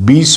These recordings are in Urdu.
20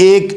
1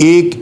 1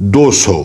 200।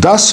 10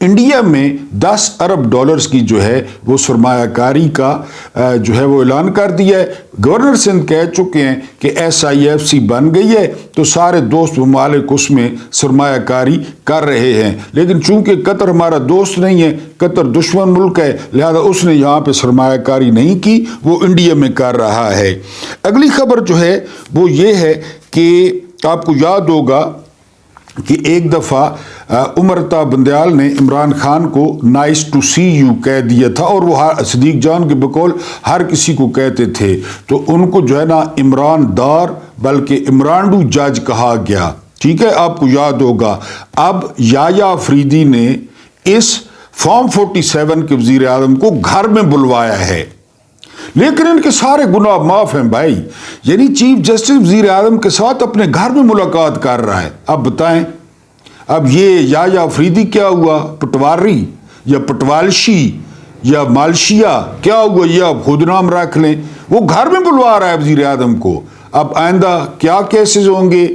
انڈیا میں 10 ارب ڈالرز کی جو ہے وہ سرمایہ کاری کا جو ہے وہ اعلان کر دیا ہے۔ گورنر سندھ کہہ چکے ہیں کہ SIFC بن گئی ہے تو سارے دوست ممالک اس میں سرمایہ کاری کر رہے ہیں، لیکن چونکہ قطر ہمارا دوست نہیں ہے، قطر دشمن ملک ہے، لہذا اس نے یہاں پہ سرمایہ کاری نہیں کی، وہ انڈیا میں کر رہا ہے۔ اگلی خبر جو ہے وہ یہ ہے کہ آپ کو یاد ہوگا کہ ایک دفعہ امرتا بندیال نے عمران خان کو نائس ٹو سی یو کہہ دیا تھا، اور وہ صدیق جان کے بقول ہر کسی کو کہتے تھے، تو ان کو جو ہے نا عمران دار بلکہ عمرانڈو جج کہا گیا، ٹھیک ہے، آپ کو یاد ہوگا۔ اب یایا آفریدی نے اس فارم 47 کے وزیر اعظم کو گھر میں بلوایا ہے، لیکن ان کے سارے گناہ معاف ہیں بھائی، یعنی چیف جسٹس وزیر اعظم کے ساتھ اپنے گھر میں ملاقات کر رہا ہے۔ اب بتائیں، اب یہ یایا آفریدی کیا ہوا؟ پٹواری یا پٹوالشی یا مالشیا کیا ہوا؟ یہ آپ خود نام رکھ لیں، وہ گھر میں بلوا رہا ہے وزیر اعظم کو۔ اب آئندہ کیا کیسز ہوں گے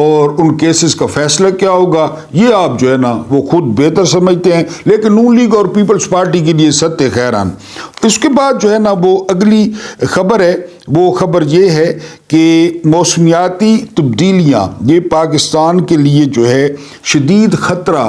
اور ان کیسز کا فیصلہ کیا ہوگا، یہ آپ جو ہے نا وہ خود بہتر سمجھتے ہیں، لیکن نون لیگ اور پیپلز پارٹی کے لیے ست خیران۔ اس کے بعد جو ہے نا وہ اگلی خبر ہے، وہ خبر یہ ہے کہ موسمیاتی تبدیلیاں یہ پاکستان کے لیے جو ہے شدید خطرہ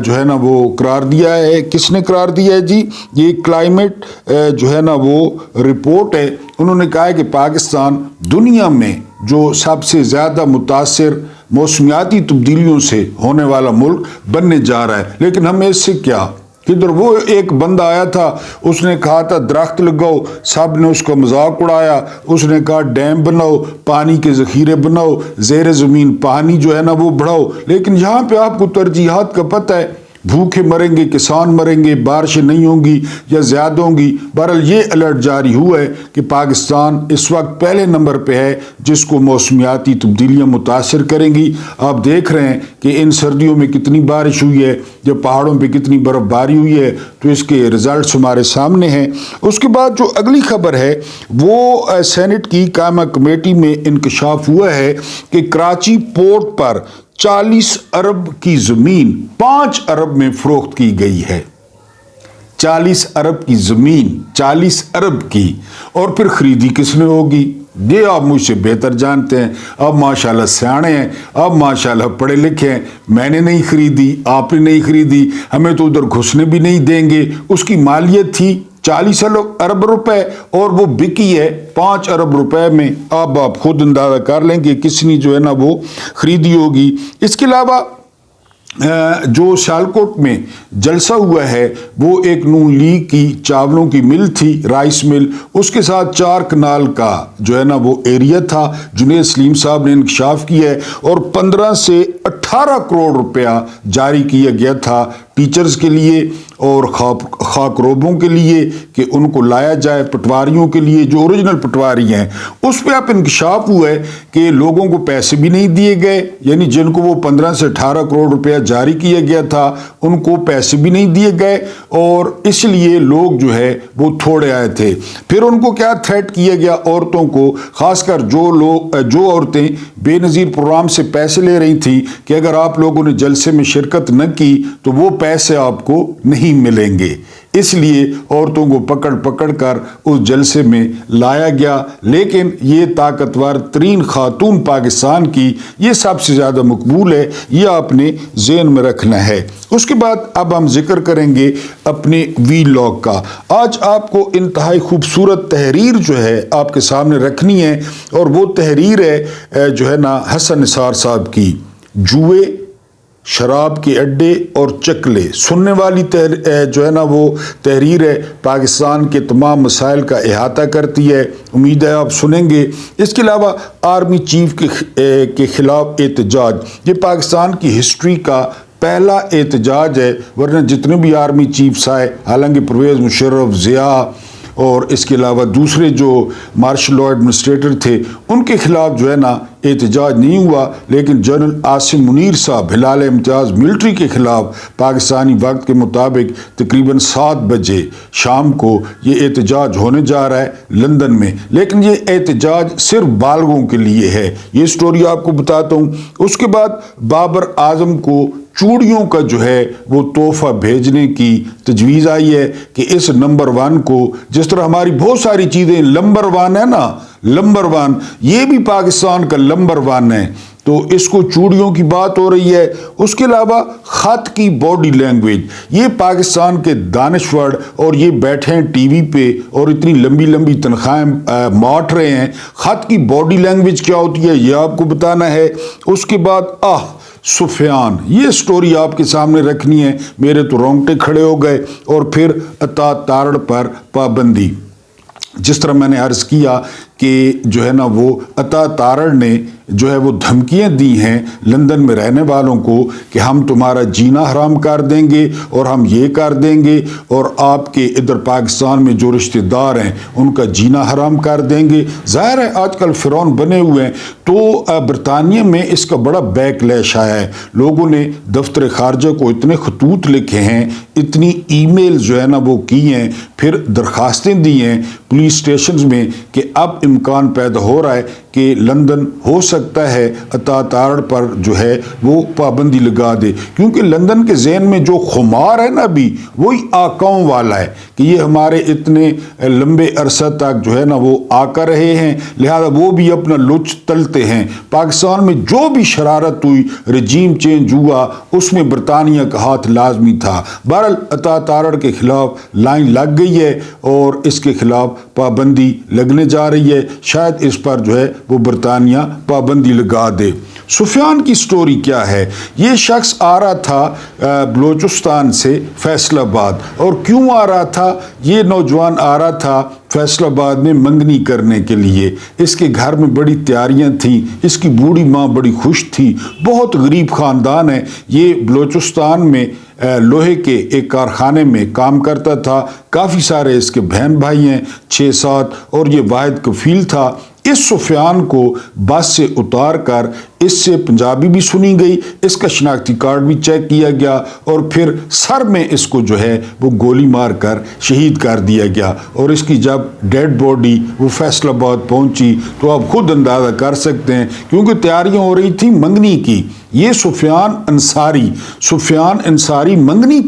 جو ہے نا وہ قرار دیا ہے۔ کس نے قرار دیا ہے جی؟ یہ کلائمیٹ جو ہے نا وہ رپورٹ ہے، انہوں نے کہا ہے کہ پاکستان دنیا میں جو سب سے زیادہ متاثر موسمیاتی تبدیلیوں سے ہونے والا ملک بننے جا رہا ہے، لیکن ہمیں اس سے کیا؟ کدھر وہ ایک بندہ آیا تھا، اس نے کہا تھا درخت لگاؤ، سب نے اس کا مذاق اڑایا، اس نے کہا ڈیم بناؤ، پانی کے ذخیرے بناؤ، زیر زمین پانی جو ہے نا وہ بڑھاؤ، لیکن یہاں پہ آپ کو ترجیحات کا پتہ ہے، بھوکے مریں گے، کسان مریں گے، بارشیں نہیں ہوں گی یا زیادہ ہوں گی۔ بہرحال یہ الرٹ جاری ہوا ہے کہ پاکستان اس وقت پہلے نمبر پہ ہے جس کو موسمیاتی تبدیلیاں متاثر کریں گی۔ آپ دیکھ رہے ہیں کہ ان سردیوں میں کتنی بارش ہوئی ہے، جب پہاڑوں پہ کتنی برف باری ہوئی ہے، تو اس کے رزلٹس ہمارے سامنے ہیں۔ اس کے بعد جو اگلی خبر ہے وہ سینٹ کی قائمہ کمیٹی میں انکشاف ہوا ہے کہ کراچی پورٹ پر 40 ارب کی زمین 5 ارب میں فروخت کی گئی ہے۔ 40 ارب کی زمین 40 ارب کی، اور پھر خریدی کس نے ہوگی؟ یہ آپ مجھ سے بہتر جانتے ہیں، آپ ماشاءاللہ سیانے ہیں، آپ ماشاءاللہ پڑھے لکھے ہیں، میں نے نہیں خریدی، آپ نے نہیں خریدی، ہمیں تو ادھر گھسنے بھی نہیں دیں گے۔ اس کی مالیت تھی 40 ارب روپے اور وہ بکی ہے 5 ارب روپے میں۔ آپ خود اندازہ کر لیں کہ کس نے جو ہے نا وہ خریدی ہوگی۔ اس کے علاوہ جو سیالکوٹ میں جلسہ ہوا ہے وہ ایک نون لیگ کی چاولوں کی مل تھی، رائس مل، اس کے ساتھ 4 کنال کا جو ہے نا وہ ایریا تھا۔ جنید سلیم صاحب نے انکشاف کیا ہے اور 15 سے 18 کروڑ روپیہ جاری کیا گیا تھا ٹیچرز کے لیے اور خاک روبوں کے لیے کہ ان کو لایا جائے، پٹواریوں کے لیے جو اوریجنل پٹواری ہیں۔ اس پہ اب انکشاف ہوا ہے کہ لوگوں کو پیسے بھی نہیں دیے گئے، یعنی جن کو وہ 15 سے 18 کروڑ روپیہ جاری کیا گیا تھا ان کو پیسے بھی نہیں دیے گئے، اور اس لیے لوگ جو ہے وہ تھوڑے آئے تھے۔ پھر ان کو کیا تھریٹ کیا گیا عورتوں کو، خاص کر جو عورتیں بے نظیر پروگرام سے پیسے لے رہی تھیں کہ اگر آپ لوگوں نے جلسے میں شرکت نہ کی تو وہ پیسے آپ کو نہیں ملیں گے۔ اس لیے عورتوں کو پکڑ کر اس جلسے میں لایا گیا، لیکن یہ طاقتور ترین خاتون پاکستان کی یہ سب سے زیادہ مقبول ہے، یہ آپ نے ذہن میں رکھنا ہے۔ اس کے بعد اب ہم ذکر کریں گے اپنے وی لاگ کا۔ آج آپ کو انتہائی خوبصورت تحریر جو ہے آپ کے سامنے رکھنی ہے، اور وہ تحریر ہے جو ہے نا حسن نثار صاحب کی، جوئے، شراب کے اڈے اور چکلے، سننے والی جو ہے نا وہ تحریر ہے، پاکستان کے تمام مسائل کا احاطہ کرتی ہے، امید ہے آپ سنیں گے۔ اس کے علاوہ آرمی چیف کے خلاف احتجاج، یہ پاکستان کی ہسٹری کا پہلا احتجاج ہے، ورنہ جتنے بھی آرمی چیفز آئے، حالانکہ پرویز مشرف، ضیاء اور اس کے علاوہ دوسرے جو مارشل لاء ایڈمنسٹریٹر تھے، ان کے خلاف جو ہے نا احتجاج نہیں ہوا، لیکن جنرل عاصم منیر صاحب ہلال امتیاز ملٹری کے خلاف پاکستانی وقت کے مطابق تقریباً 7 بجے شام کو یہ احتجاج ہونے جا رہا ہے لندن میں، لیکن یہ احتجاج صرف بالغوں کے لیے ہے۔ یہ سٹوری آپ کو بتاتا ہوں۔ اس کے بعد بابر اعظم کو چوڑیوں کا جو ہے وہ تحفہ بھیجنے کی تجویز آئی ہے کہ اس نمبر 1 کو، جس طرح ہماری بہت ساری چیزیں نمبر 1 ہے نا، نمبر 1 یہ بھی پاکستان کا نمبر 1 ہے، تو اس کو چوڑیوں کی بات ہو رہی ہے۔ اس کے علاوہ خط کی باڈی لینگویج، یہ پاکستان کے دانشور اور یہ بیٹھے ہیں ٹی وی پہ اور اتنی لمبی لمبی تنخواہیں ماٹ رہے ہیں، خط کی باڈی لینگویج کیا ہوتی ہے یہ آپ کو بتانا ہے۔ اس کے بعد سفیان، یہ سٹوری آپ کے سامنے رکھنی ہے، میرے تو رونگٹے کھڑے ہو گئے۔ اور پھر عطا تارڑ پر پابندی، جس طرح میں نے عرض کیا کہ جو ہے نا وہ عطا تارڑ نے جو ہے وہ دھمکیاں دی ہیں لندن میں رہنے والوں کو کہ ہم تمہارا جینا حرام کر دیں گے اور ہم یہ کر دیں گے، اور آپ کے ادھر پاکستان میں جو رشتہ دار ہیں ان کا جینا حرام کر دیں گے۔ ظاہر ہے آج کل فرعون بنے ہوئے ہیں، تو برطانیہ میں اس کا بڑا بیک لیش آیا ہے۔ لوگوں نے دفتر خارجہ کو اتنے خطوط لکھے ہیں، اتنی ای میل جو ہے نا وہ کی ہیں، پھر درخواستیں دی ہیں پولیس اسٹیشنز میں کہ اب امکان پیدا ہو رہا ہے کہ لندن ہو سکتا ہے عطا تارڑ پر جو ہے وہ پابندی لگا دے، کیونکہ لندن کے ذہن میں جو خمار ہے نا ابھی وہی آقاؤں والا ہے کہ یہ ہمارے اتنے لمبے عرصہ تک جو ہے نا وہ آقا رہے ہیں، لہذا وہ بھی اپنا لچ تلتے ہیں۔ پاکستان میں جو بھی شرارت ہوئی، رجیم چینج ہوا، اس میں برطانیہ کا ہاتھ لازمی تھا۔ بہرحال عطا تارڑ کے خلاف لائن لگ گئی ہے اور اس کے خلاف پابندی لگنے جا رہی ہے، شاید اس پر جو ہے وہ برطانیہ پابندی لگا دے۔ سفیان کی سٹوری کیا ہے؟ یہ شخص آ رہا تھا بلوچستان سے فیصل آباد، اور کیوں آ رہا تھا؟ یہ نوجوان آ رہا تھا فیصل آباد میں منگنی کرنے کے لیے۔ اس کے گھر میں بڑی تیاریاں تھیں، اس کی بوڑھی ماں بڑی خوش تھی، بہت غریب خاندان ہے۔ یہ بلوچستان میں لوہے کے ایک کارخانے میں کام کرتا تھا، کافی سارے اس کے بہن بھائی ہیں، 6-7، اور یہ واحد کفیل تھا۔ اس سفیان کو بس سے اتار کر اس سے پنجابی بھی سنی گئی، اس کا شناختی کارڈ بھی چیک کیا گیا، اور پھر سر میں اس کو جو ہے وہ گولی مار کر شہید کر دیا گیا۔ اور اس کی جب ڈیڈ باڈی وہ فیصل آباد پہنچی تو آپ خود اندازہ کر سکتے ہیں، کیونکہ تیاریاں ہو رہی تھی منگنی کی۔ یہ سفیان انصاری منگنی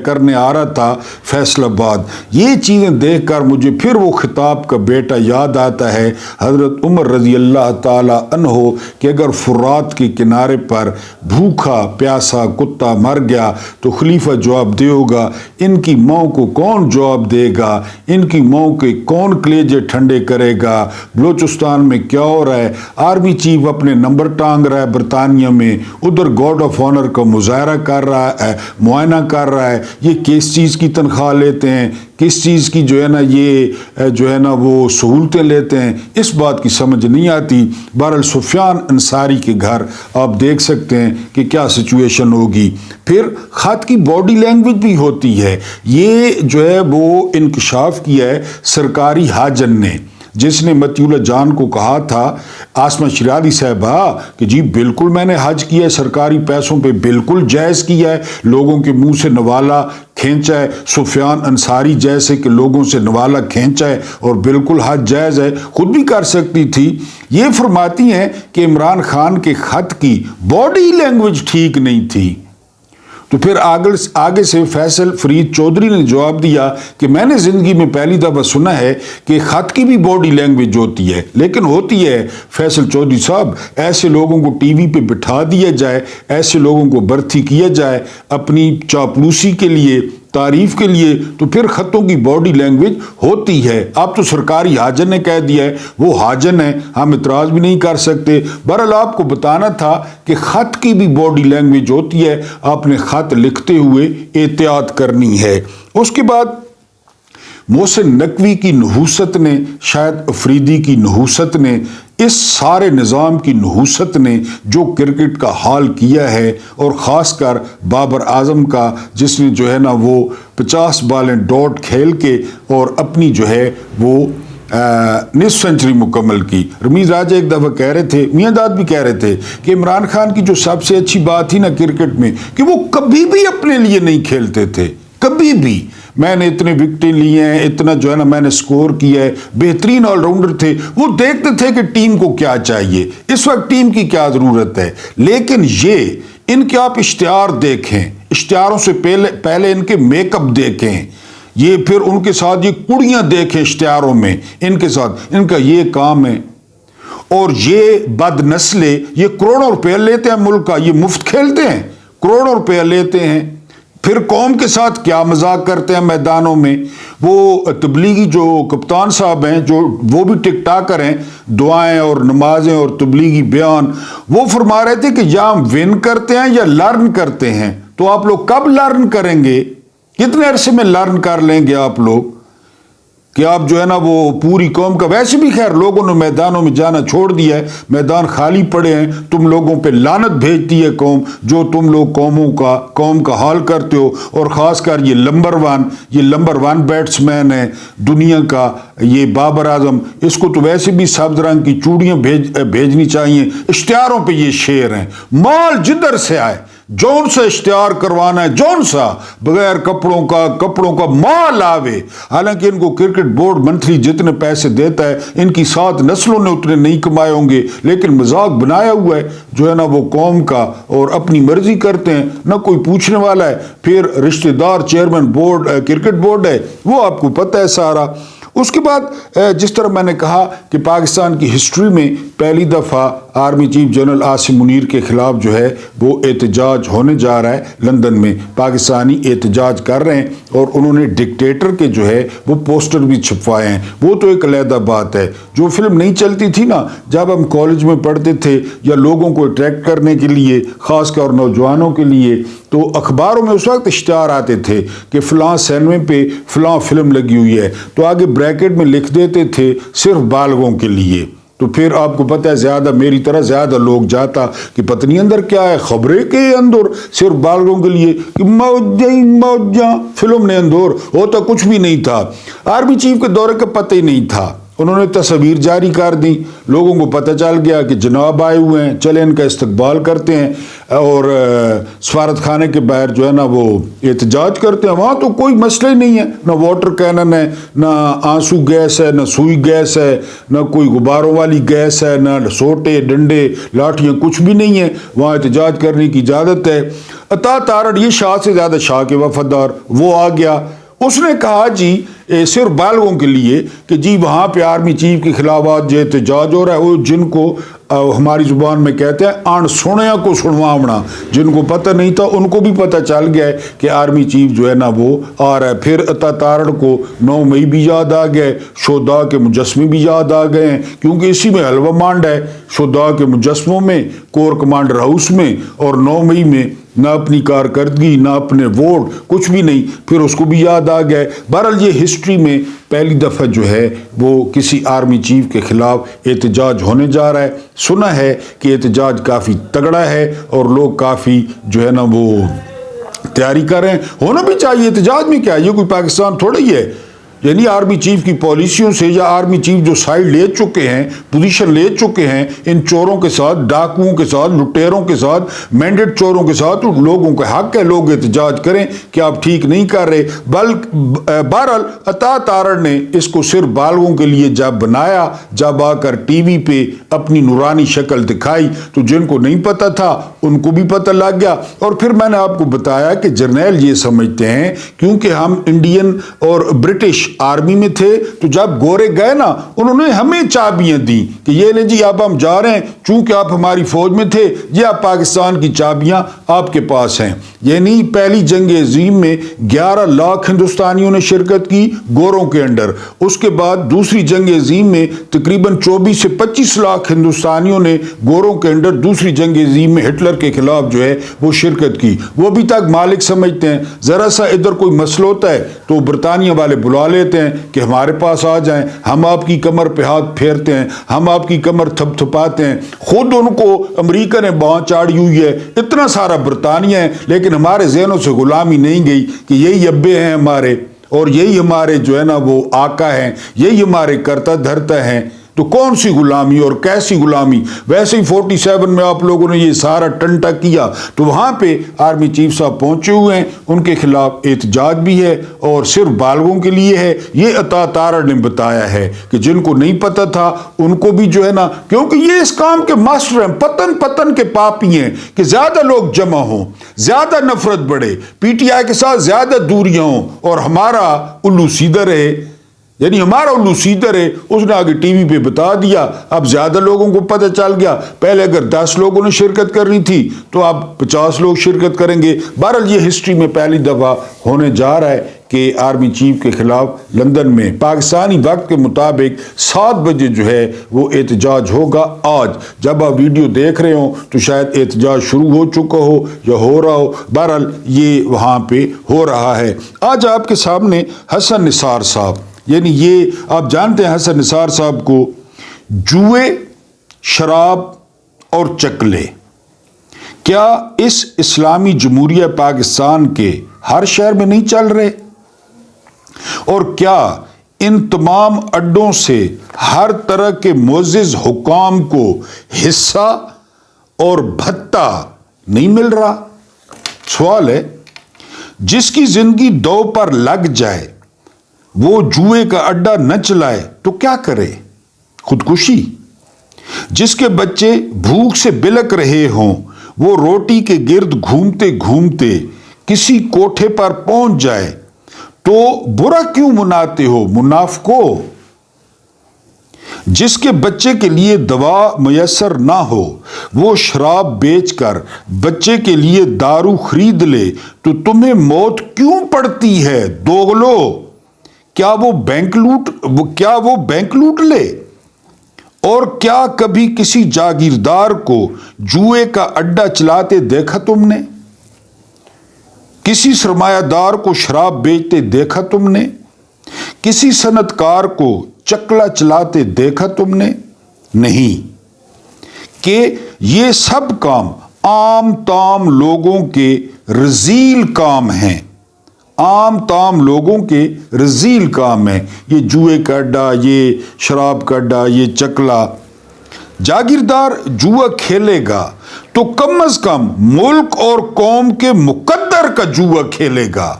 کرنے آ رہا تھا فیصل آباد۔ یہ چیزیں دیکھ کر مجھے پھر وہ خطاب کا بیٹا یاد آتا ہے، حضرت عمر رضی اللہ تعالی عنہ، کہ اگر فرات کے کنارے پر بھوکا پیاسا کتا مر گیا تو خلیفہ جواب دے ہوگا، ان کی ماں کو کون جواب دے گا، ان کی ماں کے کون کلیجے ٹھنڈے کرے گا؟ بلوچستان میں کیا ہو رہا ہے؟ آرمی چیف اپنے نمبر ٹانگ رہا ہے برطانیہ میں، ادھر گارڈ آف آنر کا مظاہرہ کر رہا ہے، معائنہ کر رہا ہے۔ یہ کس چیز کی تنخواہ لیتے ہیں، کس چیز کی جو ہے نا یہ جو ہے نا وہ سہولتیں لیتے ہیں، اس بات کی سمجھ نہیں آتی۔ بہرحال سفیان انصاری کے گھر آپ دیکھ سکتے ہیں کہ کیا سچویشن ہوگی۔ پھر خط کی باڈی لینگویج بھی ہوتی ہے، یہ جو ہے وہ انکشاف کیا ہے سرکاری حاجن نے، جس نے مطیع جان کو کہا تھا، آسمہ شیرازی صاحبہ، کہ جی بالکل میں نے حج کیا ہے، سرکاری پیسوں پہ بالکل جائز کیا ہے، لوگوں کے منہ سے نوالا کھینچا ہے، سفیان انصاری جیسے کہ لوگوں سے نوالا کھینچا ہے، اور بالکل حج جائز ہے، خود بھی کر سکتی تھی۔ یہ فرماتی ہیں کہ عمران خان کے خط کی باڈی لینگویج ٹھیک نہیں تھی۔ تو پھر آگے سے فیصل فرید چودھری نے جواب دیا کہ میں نے زندگی میں پہلی دفعہ سنا ہے کہ خط کی بھی باڈی لینگویج ہوتی ہے، لیکن ہوتی ہے فیصل چودھری صاحب، ایسے لوگوں کو ٹی وی پہ بٹھا دیا جائے، ایسے لوگوں کو برتی کیا جائے اپنی چاپلوسی کے لیے، تعریف کے لیے، تو پھر خطوں کی باڈی لینگویج ہوتی ہے۔ اب تو سرکاری حاجن نے کہہ دیا ہے، وہ حاجن ہے، ہم اعتراض بھی نہیں کر سکتے۔ بہرحال آپ کو بتانا تھا کہ خط کی بھی باڈی لینگویج ہوتی ہے، آپ نے خط لکھتے ہوئے احتیاط کرنی ہے۔ اس کے بعد محسن نقوی کی نحوست نے، شاید افریدی کی نحوست نے، اس سارے نظام کی نحوست نے جو کرکٹ کا حال کیا ہے، اور خاص کر بابر اعظم کا، جس نے جو ہے نا وہ 50 بالیں ڈاٹ کھیل کے اور اپنی جو ہے وہ نصف سنچری مکمل کی۔ رمیز راجہ ایک دفعہ کہہ رہے تھے، میاں داد بھی کہہ رہے تھے کہ عمران خان کی جو سب سے اچھی بات تھی نا کرکٹ میں کہ وہ کبھی بھی اپنے لیے نہیں کھیلتے تھے، کبھی بھی۔ میں نے اتنے وکٹیں لی ہیں، اتنا جو ہے نا میں نے سکور کیا ہے، بہترین آل راؤنڈر تھے۔ وہ دیکھتے تھے کہ ٹیم کو کیا چاہیے، اس وقت ٹیم کی کیا ضرورت ہے۔ لیکن یہ ان کے آپ اشتہار دیکھیں، اشتہاروں سے پہلے ان کے میک اپ دیکھیں، یہ پھر ان کے ساتھ یہ کڑیاں دیکھیں اشتہاروں میں، ان کے ساتھ ان کا یہ کام ہے۔ اور یہ بد نسلیں یہ کروڑوں روپے لیتے ہیں ملک کا، یہ مفت کھیلتے ہیں، کروڑوں روپے لیتے ہیں، پھر قوم کے ساتھ کیا مذاق کرتے ہیں میدانوں میں۔ وہ تبلیغی جو کپتان صاحب ہیں، جو وہ بھی ٹک ٹاکر ہیں، دعائیں اور نمازیں اور تبلیغی بیان، وہ فرما رہے تھے کہ یا ہم ون کرتے ہیں یا لرن کرتے ہیں۔ تو آپ لوگ کب لرن کریں گے؟ کتنے عرصے میں لرن کر لیں گے آپ لوگ کہ آپ جو ہے نا وہ پوری قوم کا، ویسے بھی خیر لوگوں نے میدانوں میں جانا چھوڑ دیا ہے، میدان خالی پڑے ہیں، تم لوگوں پہ لعنت بھیجتی ہے قوم، جو تم لوگ قوم کا حال کرتے ہو۔ اور خاص کر یہ نمبر ون بیٹسمین ہے دنیا کا، یہ بابر اعظم، اس کو تو ویسے بھی سبز رنگ کی چوڑیاں بھیجنی چاہیے۔ اشتہاروں پہ یہ شعر ہیں، مال جدھر سے آئے جون سا اشتہار کروانا ہے، جون سا بغیر کپڑوں کا مال آوے۔ حالانکہ ان کو کرکٹ بورڈ منتھلی جتنے پیسے دیتا ہے، ان کی 7 نسلوں نے اتنے نہیں کمائے ہوں گے، لیکن مذاق بنایا ہوا ہے جو ہے نا وہ قوم کا، اور اپنی مرضی کرتے ہیں، نہ کوئی پوچھنے والا ہے۔ پھر رشتہ دار چیئرمین بورڈ کرکٹ بورڈ ہے، وہ آپ کو پتہ ہے سارا۔ اس کے بعد جس طرح میں نے کہا کہ پاکستان کی ہسٹری میں پہلی دفعہ army chief general Asim Munir کے خلاف جو ہے وہ احتجاج ہونے جا رہا ہے لندن میں، پاکستانی احتجاج کر رہے ہیں، اور انہوں نے ڈکٹیٹر کے جو ہے وہ پوسٹر بھی چھپوائے ہیں۔ وہ تو ایک علیحدہ بات ہے۔ جو فلم نہیں چلتی تھی نا جب ہم کالج میں پڑھتے تھے، یا لوگوں کو اٹریکٹ کرنے کے لیے، خاص کر نوجوانوں کے لیے، تو اخباروں میں اس وقت اشتہار آتے تھے کہ فلاں سینمے پہ فلاں فلم لگی ہوئی ہے، تو آگے بریکٹ میں لکھ دیتے تھے صرف بالغوں کے لیے۔ تو پھر آپ کو پتہ ہے زیادہ میری طرح زیادہ لوگ جاتا کہ پتنی اندر کیا ہے، خبریں کے اندر صرف بالغوں کے لیے کہ موجاں فلم نے اندر ہوتا کچھ بھی نہیں تھا۔ آرمی چیف کے دورے کا پتہ ہی نہیں تھا، انہوں نے تصاویر جاری کر دی، لوگوں کو پتہ چل گیا کہ جناب آئے ہوئے ہیں، چلے ان کا استقبال کرتے ہیں، اور سفارت خانے کے باہر جو ہے نا وہ احتجاج کرتے ہیں۔ وہاں تو کوئی مسئلہ ہی نہیں ہے، نہ واٹر کینن ہے، نہ آنسو گیس ہے، نہ سوئی گیس ہے، نہ کوئی غباروں والی گیس ہے، نہ سوٹے ڈنڈے لاٹھیاں، کچھ بھی نہیں ہے۔ وہاں احتجاج کرنے کی اجازت ہے۔ عطا تارڑ، یہ شاہ سے زیادہ شاہ کے وفادار، وہ آ گیا، اس نے کہا جی صرف بالغوں کے لیے کہ جی وہاں پہ آرمی چیف کے خلاف آج جو احتجاج ہو رہا ہے، وہ جن کو ہماری زبان میں کہتے ہیں آن سنیا کو سنواونا، جن کو پتہ نہیں تھا ان کو بھی پتہ چل گیا ہے کہ آرمی چیف جو ہے نا وہ آ رہا ہے۔ پھر عطا تارڑ کو 9 مئی بھی یاد آ گئے، شہداء کے مجسمے بھی یاد آ گئے ہیں، کیونکہ اسی میں حلوہ مانڈ ہے، شہداء کے مجسموں میں، کور کمانڈر ہاؤس میں، اور 9 مئی میں نہ اپنی کارکردگی نہ اپنے ووٹ، کچھ بھی نہیں، پھر اس کو بھی یاد آ گئے۔ بہرحال یہ ہسٹری میں پہلی دفعہ جو ہے وہ کسی آرمی چیف کے خلاف احتجاج ہونے جا رہا ہے۔ سنا ہے کہ احتجاج کافی تگڑا ہے اور لوگ کافی جو ہے نا وہ تیاری کر رہے ہیں، ہونا بھی چاہیے۔ احتجاج میں کیا، یہ کوئی پاکستان تھوڑا ہی ہے، یعنی آرمی چیف کی پالیسیوں سے، یا آرمی چیف جو سائیڈ لے چکے ہیں، پوزیشن لے چکے ہیں ان چوروں کے ساتھ، ڈاکوؤں کے ساتھ، لٹیروں کے ساتھ، مینڈیٹ چوروں کے ساتھ، لوگوں کا حق ہے لوگ احتجاج کریں کہ آپ ٹھیک نہیں کر رہے۔ بہرحال عطا تارڑ نے اس کو صرف بالغوں کے لیے جب بنایا، جب آ کر ٹی وی پہ اپنی نورانی شکل دکھائی، تو جن کو نہیں پتہ تھا ان کو بھی پتہ لگ گیا۔ اور پھر میں نے آپ کو بتایا کہ جرنیل یہ سمجھتے ہیں کیونکہ ہم انڈین اور برٹش آرمی میں تھے، تو جب گورے گئے نا انہوں نے ہمیں چابیاں دی کہ یہ لیں جی اب ہم جا رہے ہیں، چونکہ آپ ہماری فوج میں تھے، یہ اب پاکستان کی چابیاں آپ کے پاس ہیں۔ یعنی پہلی جنگ عظیم میں 11 لاکھ ہندوستانیوں نے شرکت کی گوروں کے انڈر، اس کے بعد دوسری جنگ عظیم میں تقریباً 24 سے 25 لاکھ ہندوستانیوں نے گوروں کے انڈر دوسری جنگ عظیم میں ہٹلر کے خلاف جو ہے وہ شرکت کی۔ وہ ابھی تک مالک سمجھتے ہیں ذرا سا ادھر کوئی مسئلہ ہوتا ہے تو برطانیہ والے بلا لیتے ہیں کہ ہمارے پاس آ جائیں، ہم آپ کی کمر پہ ہاتھ پھیرتے ہیں، ہم آپ کی کمر تھپ تھپاتے ہیں۔ خود ان کو امریکہ نے باں چاڑی ہوئی ہے، اتنا سارا برطانیہ ہے، لیکن ہمارے ذہنوں سے غلامی نہیں گئی کہ یہی ابے ہیں ہمارے، اور یہی ہمارے جو ہے نا وہ آقا ہیں، یہی ہمارے کرتا دھرتا ہیں، تو کون سی غلامی اور کیسی غلامی؟ ویسے ہی 47 میں آپ لوگوں نے یہ سارا ٹنٹا کیا، تو وہاں پہ آرمی چیف صاحب پہنچے ہوئے ہیں، ان کے خلاف احتجاج بھی ہے اور صرف بالغوں کے لیے ہے۔ یہ عطا تارڑ نے بتایا ہے کہ جن کو نہیں پتا تھا ان کو بھی جو ہے نا، کیونکہ یہ اس کام کے ماسٹر ہیں، پتن کے پاپی ہیں کہ زیادہ لوگ جمع ہوں، زیادہ نفرت بڑھے، پی ٹی آئی کے ساتھ زیادہ دوریاں ہوں اور ہمارا الو سیدھا رہے، یعنی ہمارا الو سیدھا رہے۔ اس نے آگے ٹی وی پہ بتا دیا، اب زیادہ لوگوں کو پتہ چل گیا۔ پہلے اگر 10 لوگوں نے شرکت کرنی تھی تو اب 50 لوگ شرکت کریں گے۔ بہرحال یہ ہسٹری میں پہلی دفعہ ہونے جا رہا ہے کہ آرمی چیف کے خلاف لندن میں پاکستانی وقت کے مطابق 7 بجے جو ہے وہ احتجاج ہوگا۔ آج جب آپ ویڈیو دیکھ رہے ہوں تو شاید احتجاج شروع ہو چکا ہو یا ہو رہا ہو، بہرحال یہ وہاں پہ ہو رہا ہے۔ آج آپ کے سامنے حسن نثار صاحب، یعنی یہ آپ جانتے ہیں حسن نثار صاحب کو، جوئے، شراب اور چکلے کیا اس اسلامی جمہوریہ پاکستان کے ہر شہر میں نہیں چل رہے؟ اور کیا ان تمام اڈوں سے ہر طرح کے معزز حکام کو حصہ اور بھتہ نہیں مل رہا؟ سوال ہے، جس کی زندگی دو پر لگ جائے وہ جوئے کا اڈا نہ چلائے تو کیا کرے؟ خودکشی۔ جس کے بچے بھوک سے بلک رہے ہوں وہ روٹی کے گرد گھومتے گھومتے کسی کوٹھے پر پہنچ جائے تو برا کیوں مناتے ہو منافقو؟ جس کے بچے کے لیے دوا میسر نہ ہو وہ شراب بیچ کر بچے کے لیے دارو خرید لے تو تمہیں موت کیوں پڑتی ہے دوغلو؟ کیا وہ بینک لوٹ لے؟ اور کیا کبھی کسی جاگیردار کو جوئے کا اڈا چلاتے دیکھا تم نے؟ کسی سرمایہ دار کو شراب بیچتے دیکھا تم نے؟ کسی صنعت کار کو چکلا چلاتے دیکھا تم نے؟ نہیں، کہ یہ سب کام عام تام لوگوں کے رذیل کام ہیں، عام تام لوگوں کے رذیل کام ہے یہ جوئے کا اڈا، یہ شراب کا اڈا، یہ چکلا۔ جاگیردار جوا کھیلے گا تو کم از کم ملک اور قوم کے مقدر کا جوا کھیلے گا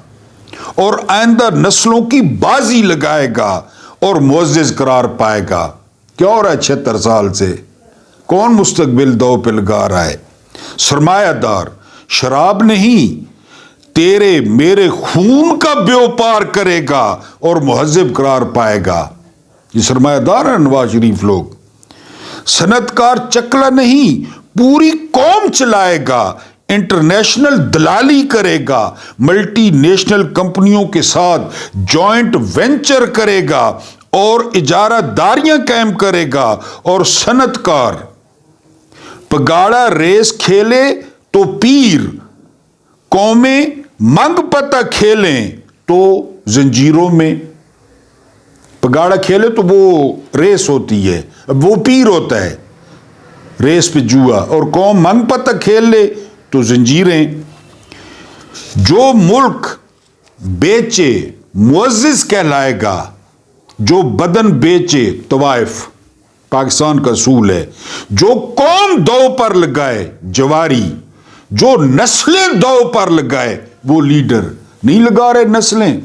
اور آئندہ نسلوں کی بازی لگائے گا اور معزز قرار پائے گا۔ کیا ہو رہا ہے 76 سال سے؟ کون مستقبل دو پہ لگا رہا ہے؟ سرمایہ دار شراب نہیں، تیرے میرے خون کا بیوپار کرے گا اور مہذب قرار پائے گا۔ یہ سرمایہ دار ہیں نواز شریف لوگ۔ صنعت کار چکلا نہیں، پوری قوم چلائے گا، انٹرنیشنل دلالی کرے گا، ملٹی نیشنل کمپنیوں کے ساتھ جوائنٹ وینچر کرے گا اور اجارہ داریاں قائم کرے گا۔ اور صنعت کار پگاڑا ریس کھیلے تو پیر، قومیں منگ پتہ کھیلیں تو زنجیروں میں۔ پگاڑا کھیلے تو وہ ریس ہوتی ہے، وہ پیر ہوتا ہے ریس پہ جوا، اور قوم منگ پتہ کھیل لے تو زنجیریں۔ جو ملک بیچے معزز کہلائے گا، جو بدن بیچے طوائف، پاکستان کا اصول ہے۔ جو قوم دو پر لگائے جواری، جو نسلیں دو پر لگائے وہ لیڈر۔ نہیں لگا رہے نسلیں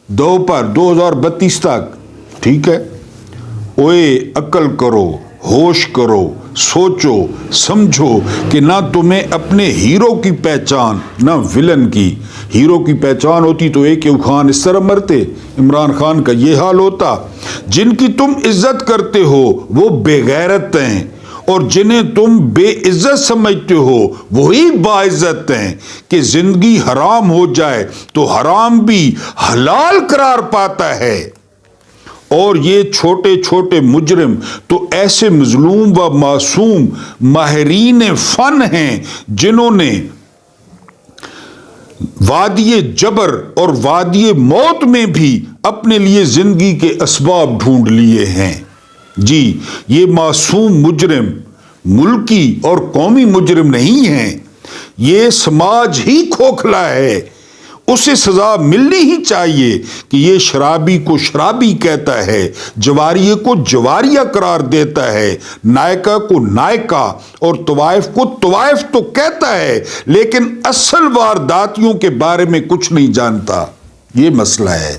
دو پر 2032 تک، ٹھیک ہے؟ اوئے عقل کرو، ہوش کرو، سوچو سمجھو کہ نہ تمہیں اپنے ہیرو کی پہچان نہ ولن کی۔ ہیرو کی پہچان ہوتی تو اے کے خان اس طرح مرتے، عمران خان کا یہ حال ہوتا۔ جن کی تم عزت کرتے ہو وہ بے غیرت ہیں، اور جنہیں تم بے عزت سمجھتے ہو وہی باعزت ہیں۔ کہ زندگی حرام ہو جائے تو حرام بھی حلال قرار پاتا ہے، اور یہ چھوٹے چھوٹے مجرم تو ایسے مظلوم و معصوم ماہرین فن ہیں جنہوں نے وادی جبر اور وادی موت میں بھی اپنے لیے زندگی کے اسباب ڈھونڈ لیے ہیں۔ جی، یہ معصوم مجرم ملکی اور قومی مجرم نہیں ہیں، یہ سماج ہی کھوکھلا ہے اسے سزا ملنی ہی چاہیے کہ یہ شرابی کو شرابی کہتا ہے، جواریے کو جواریہ قرار دیتا ہے، نائکہ کو نائکہ اور طوائف کو طوائف تو کہتا ہے، لیکن اصل وارداتیوں کے بارے میں کچھ نہیں جانتا۔ یہ مسئلہ ہے،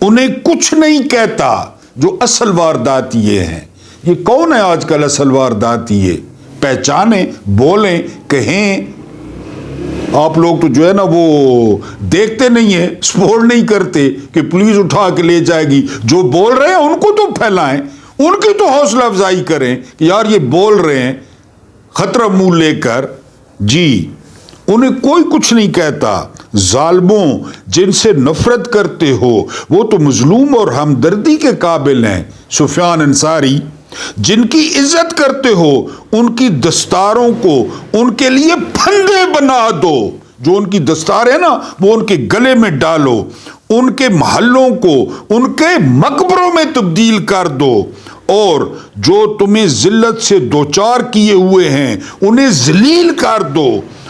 انہیں کچھ نہیں کہتا جو اصل وارداتیے ہیں۔ یہ کون ہے آج کل اصل وارداتیے؟ پہچانیں، بولیں، کہیں۔ آپ لوگ تو جو ہے نا وہ دیکھتے نہیں ہیں، سپورٹ نہیں کرتے کہ پولیس اٹھا کے لے جائے گی۔ جو بول رہے ہیں ان کو تو پھیلائیں، ان کی تو حوصلہ افزائی کریں کہ یار یہ بول رہے ہیں خطرہ منہ لے کر۔ جی انہیں کوئی کچھ نہیں کہتا۔ ظالموں جن سے نفرت کرتے ہو وہ تو مظلوم اور ہمدردی کے قابل ہیں۔ سفیان انصاری جن کی عزت کرتے ہو ان کی دستاروں کو ان کے لیے پھندے بنا دو۔ جو ان کی دستار ہے نا وہ ان کے گلے میں ڈالو، ان کے محلوں کو ان کے مقبروں میں تبدیل کر دو، اور جو تمہیں ذلت سے دوچار کیے ہوئے ہیں انہیں ذلیل کر دو،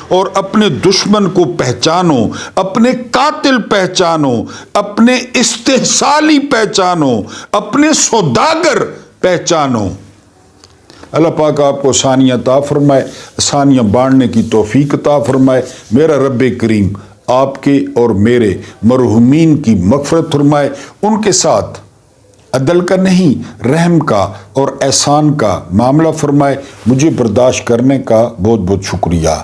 اور اپنے دشمن کو پہچانو، اپنے قاتل پہچانو، اپنے استحصالی پہچانو، اپنے سوداگر پہچانو۔ اللہ پاک آپ کو آسانیاں عطا فرمائے، آسانیاں بانٹنے کی توفیق عطا فرمائے۔ میرا رب کریم آپ کے اور میرے مرحومین کی مغفرت فرمائے، ان کے ساتھ عدل کا نہیں رحم کا اور احسان کا معاملہ فرمائے۔ مجھے برداشت کرنے کا بہت بہت شکریہ۔